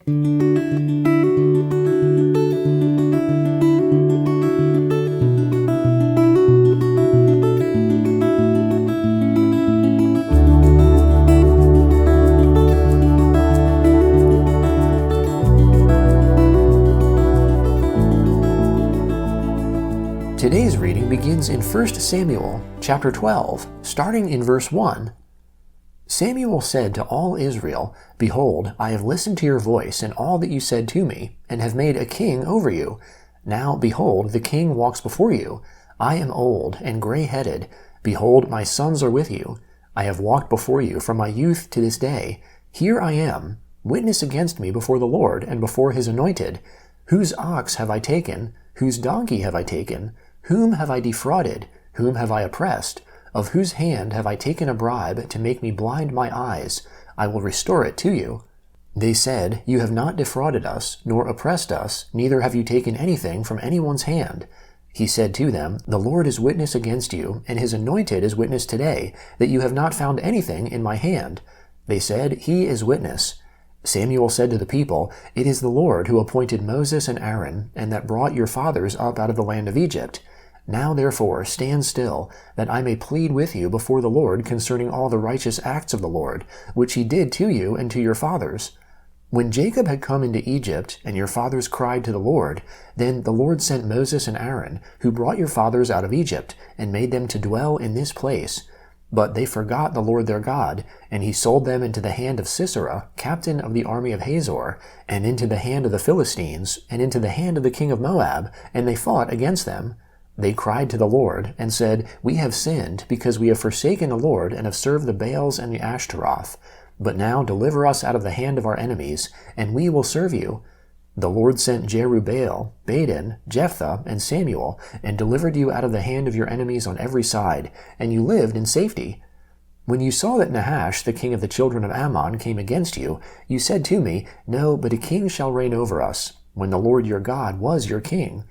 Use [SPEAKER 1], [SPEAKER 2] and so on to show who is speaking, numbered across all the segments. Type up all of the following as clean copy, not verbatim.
[SPEAKER 1] Today's reading begins in 1 Samuel chapter 12, starting in verse 1. Samuel said to all Israel, "Behold, I have listened to your voice and all that you said to me, and have made a king over you. Now, behold, the king walks before you. I am old and gray-headed. Behold, my sons are with you. I have walked before you from my youth to this day. Here I am. Witness against me before the Lord and before his anointed. Whose ox have I taken? Whose donkey have I taken? Whom have I defrauded? Whom have I oppressed? Of whose hand have I taken a bribe to make me blind my eyes? I will restore it to you." They said, "You have not defrauded us, nor oppressed us, neither have you taken anything from anyone's hand." He said to them, "The Lord is witness against you, and his anointed is witness today, that you have not found anything in my hand." They said, "He is witness." Samuel said to the people, "It is the Lord who appointed Moses and Aaron, and that brought your fathers up out of the land of Egypt. Now therefore stand still, that I may plead with you before the Lord concerning all the righteous acts of the Lord, which he did to you and to your fathers. When Jacob had come into Egypt, and your fathers cried to the Lord, then the Lord sent Moses and Aaron, who brought your fathers out of Egypt, and made them to dwell in this place. But they forgot the Lord their God, and he sold them into the hand of Sisera, captain of the army of Hazor, and into the hand of the Philistines, and into the hand of the king of Moab, and they fought against them. They cried to the Lord, and said, We have sinned, because we have forsaken the Lord, and have served the Baals and the Ashtaroth. But now deliver us out of the hand of our enemies, and we will serve you. The Lord sent Jerubbaal, Badan, Jephthah, and Samuel, and delivered you out of the hand of your enemies on every side, and you lived in safety. When you saw that Nahash, the king of the children of Ammon, came against you, you said to me, No, but a king shall reign over us, when the Lord your God was your king.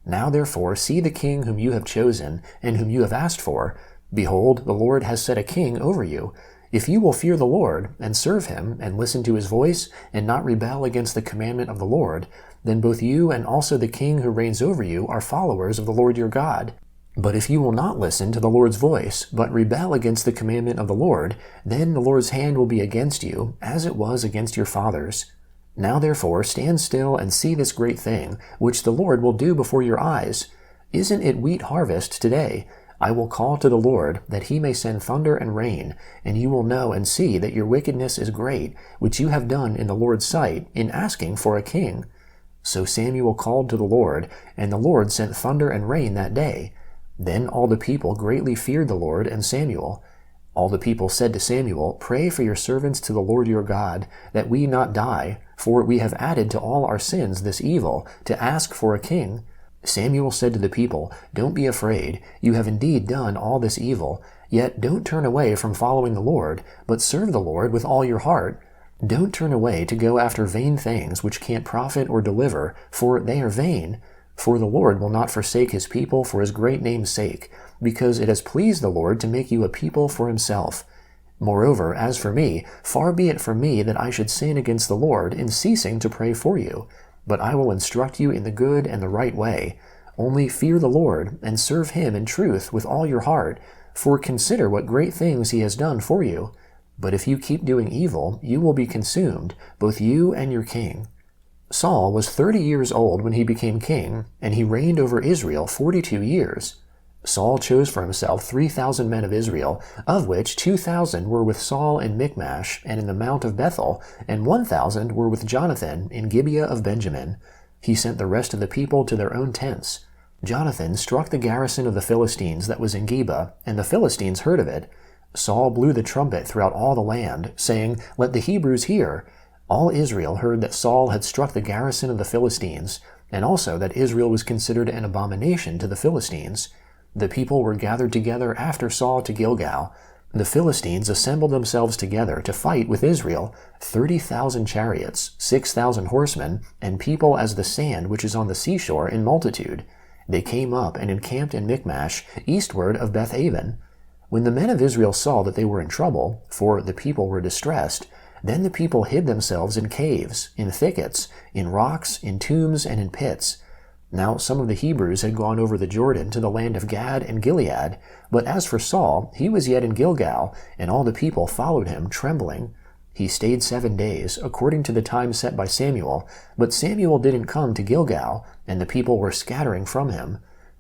[SPEAKER 1] Now therefore see the king whom you have chosen, and whom you have asked for. Behold, the Lord has set a king over you. If you will fear the Lord, and serve him, and listen to his voice, and not rebel against the commandment of the Lord, then both you and also the king who reigns over you are followers of the Lord your God. But if you will not listen to the Lord's voice, but rebel against the commandment of the Lord, then the Lord's hand will be against you, as it was against your fathers. Now therefore stand still and see this great thing, which the Lord will do before your eyes. Isn't it wheat harvest today? I will call to the Lord, that he may send thunder and rain, and you will know and see that your wickedness is great, which you have done in the Lord's sight, in asking for a king. So Samuel called to the Lord, and the Lord sent thunder and rain that day. Then all the people greatly feared the Lord and Samuel. All the people said to Samuel, Pray for your servants to the Lord your God, that we not die, for we have added to all our sins this evil, to ask for a king. Samuel said to the people, Don't be afraid, you have indeed done all this evil, yet don't turn away from following the Lord, but serve the Lord with all your heart. Don't turn away to go after vain things which can't profit or deliver, for they are vain. For the Lord will not forsake his people for his great name's sake, because it has pleased the Lord to make you a people for himself. Moreover, as for me, far be it from me that I should sin against the Lord in ceasing to pray for you. But I will instruct you in the good and the right way. Only fear the Lord, and serve him in truth with all your heart, for consider what great things he has done for you. But if you keep doing evil, you will be consumed, both you and your king. Saul was 30 years old when he became king, and he reigned over Israel 42 years. Saul chose for himself 3,000 men of Israel, of which 2,000 were with Saul in Michmash and in the Mount of Bethel, and 1,000 were with Jonathan in Gibeah of Benjamin. He sent the rest of the people to their own tents. Jonathan struck the garrison of the Philistines that was in Geba, and the Philistines heard of it. Saul blew the trumpet throughout all the land, saying, Let the Hebrews hear. All Israel heard that Saul had struck the garrison of the Philistines, and also that Israel was considered an abomination to the Philistines. The people were gathered together after Saul to Gilgal. The Philistines assembled themselves together to fight with Israel, 30,000 chariots, 6,000 horsemen, and people as the sand which is on the seashore in multitude. They came up and encamped in Michmash, eastward of Beth-aven. When the men of Israel saw that they were in trouble, for the people were distressed, Then the people hid themselves in caves, in thickets, in rocks, in tombs, and in pits. Now some of the Hebrews had gone over the Jordan to the land of Gad and Gilead, but as for Saul, he was yet in Gilgal, and all the people followed him, trembling. He stayed 7 days, according to the time set by Samuel, but Samuel didn't come to Gilgal, and the people were scattering from him.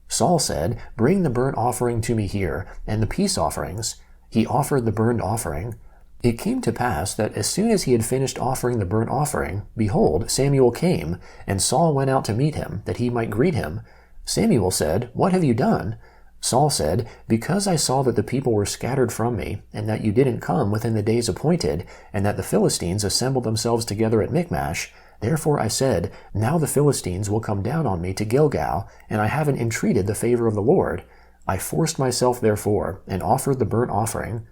[SPEAKER 1] Saul said, "Bring the burnt offering to me here, and the peace offerings." He offered the burnt offering. It came to pass that as soon as he had finished offering the burnt offering, behold, Samuel came, and Saul went out to meet him, that he might greet him. Samuel said, "What have you done?" Saul said, "Because I saw that the people were scattered from me, and that you didn't come within the days appointed, and that the Philistines assembled themselves together at Michmash, therefore I said, Now the Philistines will come down on me to Gilgal, and I haven't entreated the favor of the Lord. I forced myself therefore, and offered the burnt offering."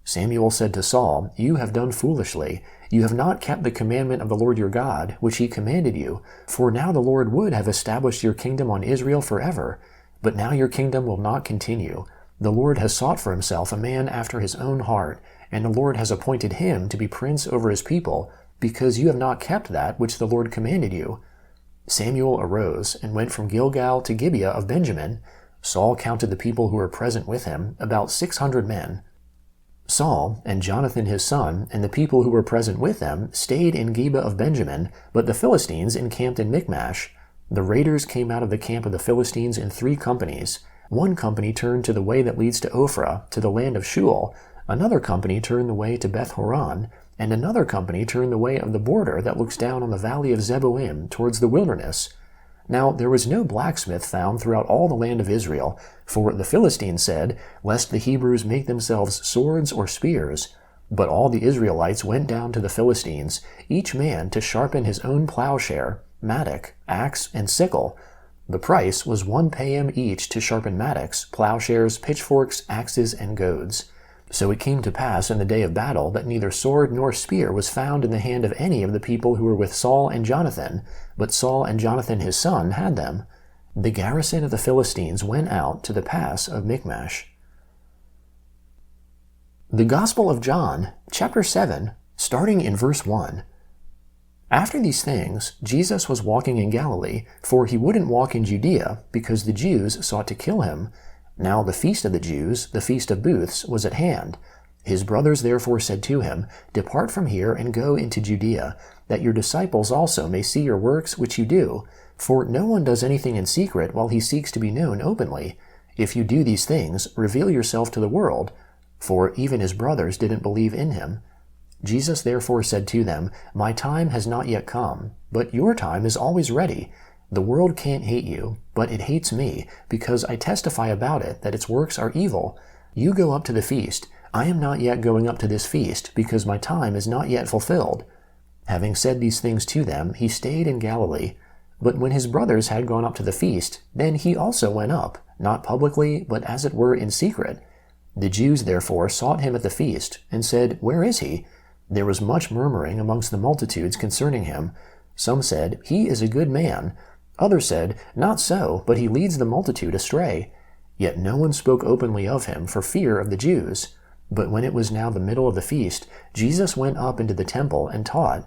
[SPEAKER 1] Samuel said to Saul, "You have done foolishly. You have not kept the commandment of the Lord your God, which he commanded you, for now the Lord would have established your kingdom on Israel forever. But now your kingdom will not continue. The Lord has sought for himself a man after his own heart, and the Lord has appointed him to be prince over his people, because you have not kept that which the Lord commanded you." Samuel arose and went from Gilgal to Gibeah of Benjamin. Saul counted the people who were present with him, about 600 men. Saul and Jonathan his son and the people who were present with them stayed in Gibeah of Benjamin, but the Philistines encamped in Michmash. The raiders came out of the camp of the Philistines in 3 companies. One company turned to the way that leads to Ophrah, to the land of Shual. Another company turned the way to Beth Horon, and another company turned the way of the border that looks down on the valley of Zeboim towards the wilderness. Now there was no blacksmith found throughout all the land of Israel, for the Philistines said, "Lest the Hebrews make themselves swords or spears." But all the Israelites went down to the Philistines, each man to sharpen his own plowshare, mattock, axe, and sickle. The price was 1 payim each to sharpen mattocks, plowshares, pitchforks, axes, and goads. So it came to pass in the day of battle that neither sword nor spear was found in the hand of any of the people who were with Saul and Jonathan, but Saul and Jonathan his son had them. The garrison of the Philistines went out to the pass of Michmash. The Gospel of John, chapter 7, starting in verse 1. After these things, Jesus was walking in Galilee, for he wouldn't walk in Judea, because the Jews sought to kill him. Now the feast of the Jews, the Feast of Booths, was at hand. His brothers therefore said to him, "Depart from here and go into Judea, that your disciples also may see your works which you do. For no one does anything in secret while he seeks to be known openly. If you do these things, reveal yourself to the world." For even his brothers didn't believe in him. Jesus therefore said to them, "My time has not yet come, but your time is always ready. The world can't hate you, but it hates me, because I testify about it that its works are evil. You go up to the feast. I am not yet going up to this feast, because my time is not yet fulfilled." Having said these things to them, he stayed in Galilee. But when his brothers had gone up to the feast, then he also went up, not publicly, but as it were in secret. The Jews therefore sought him at the feast, and said, "Where is he?" There was much murmuring amongst the multitudes concerning him. Some said, "He is a good man." Others said, "Not so, but he leads the multitude astray." Yet no one spoke openly of him for fear of the Jews. But when it was now the middle of the feast, Jesus went up into the temple and taught.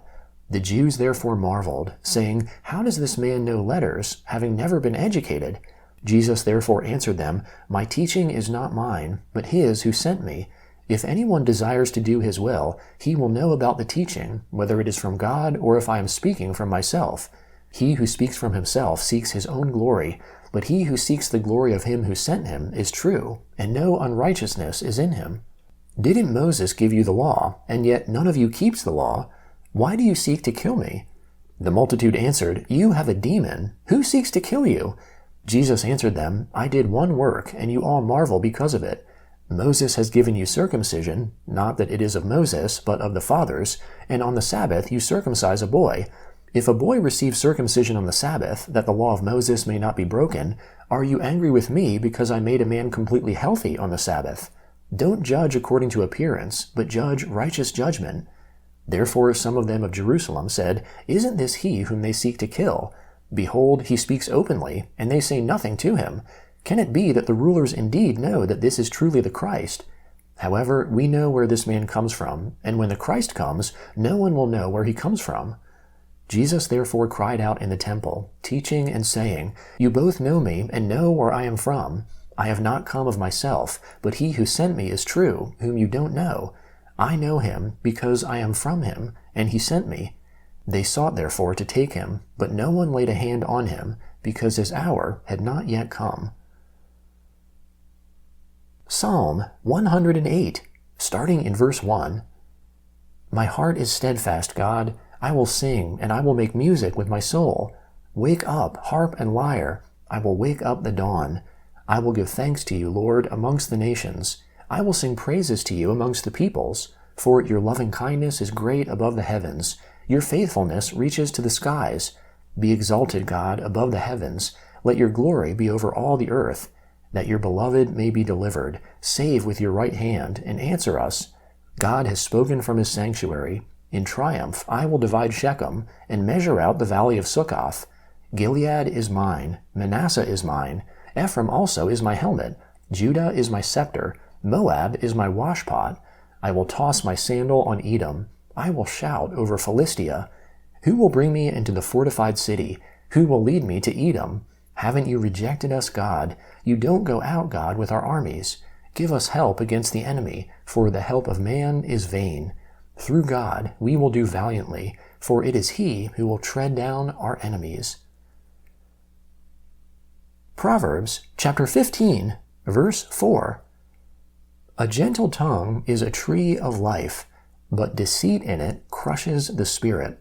[SPEAKER 1] The Jews therefore marveled, saying, "How does this man know letters, having never been educated?" Jesus therefore answered them, "My teaching is not mine, but his who sent me. If anyone desires to do his will, he will know about the teaching, whether it is from God or if I am speaking from myself. He who speaks from himself seeks his own glory, but he who seeks the glory of him who sent him is true, and no unrighteousness is in him. Didn't Moses give you the law, and yet none of you keeps the law? Why do you seek to kill me?" The multitude answered, "You have a demon. Who seeks to kill you?" Jesus answered them, "I did one work, and you all marvel because of it. Moses has given you circumcision, not that it is of Moses, but of the fathers, and on the Sabbath you circumcise a boy. If a boy receives circumcision on the Sabbath, that the law of Moses may not be broken, are you angry with me because I made a man completely healthy on the Sabbath? Don't judge according to appearance, but judge righteous judgment." Therefore some of them of Jerusalem said, "Isn't this he whom they seek to kill? Behold, he speaks openly, and they say nothing to him. Can it be that the rulers indeed know that this is truly the Christ?" However, we know where this man comes from, and when the Christ comes, no one will know where he comes from." Jesus therefore cried out in the temple, teaching and saying, "You both know me and know where I am from. I have not come of myself, but he who sent me is true, whom you don't know. I know him because I am from him, and he sent me." They sought therefore to take him, but no one laid a hand on him, because his hour had not yet come. Psalm 108, starting in verse 1. My heart is steadfast, God. I will sing, and I will make music with my soul. Wake up, harp and lyre. I will wake up the dawn. I will give thanks to you, Lord, amongst the nations. I will sing praises to you amongst the peoples, for your loving kindness is great above the heavens. Your faithfulness reaches to the skies. Be exalted, God, above the heavens. Let your glory be over all the earth, that your beloved may be delivered. Save with your right hand, and answer us. God has spoken from his sanctuary. In triumph I will divide Shechem, and measure out the valley of Succoth. Gilead is mine, Manasseh is mine, Ephraim also is my helmet, Judah is my scepter, Moab is my washpot. I will toss my sandal on Edom. I will shout over Philistia. Who will bring me into the fortified city? Who will lead me to Edom? Haven't you rejected us, God? You don't go out, God, with our armies. Give us help against the enemy, for the help of man is vain. Through God we will do valiantly, for it is he who will tread down our enemies. Proverbs chapter 15, verse 4. A gentle tongue is a tree of life, but deceit in it crushes the spirit.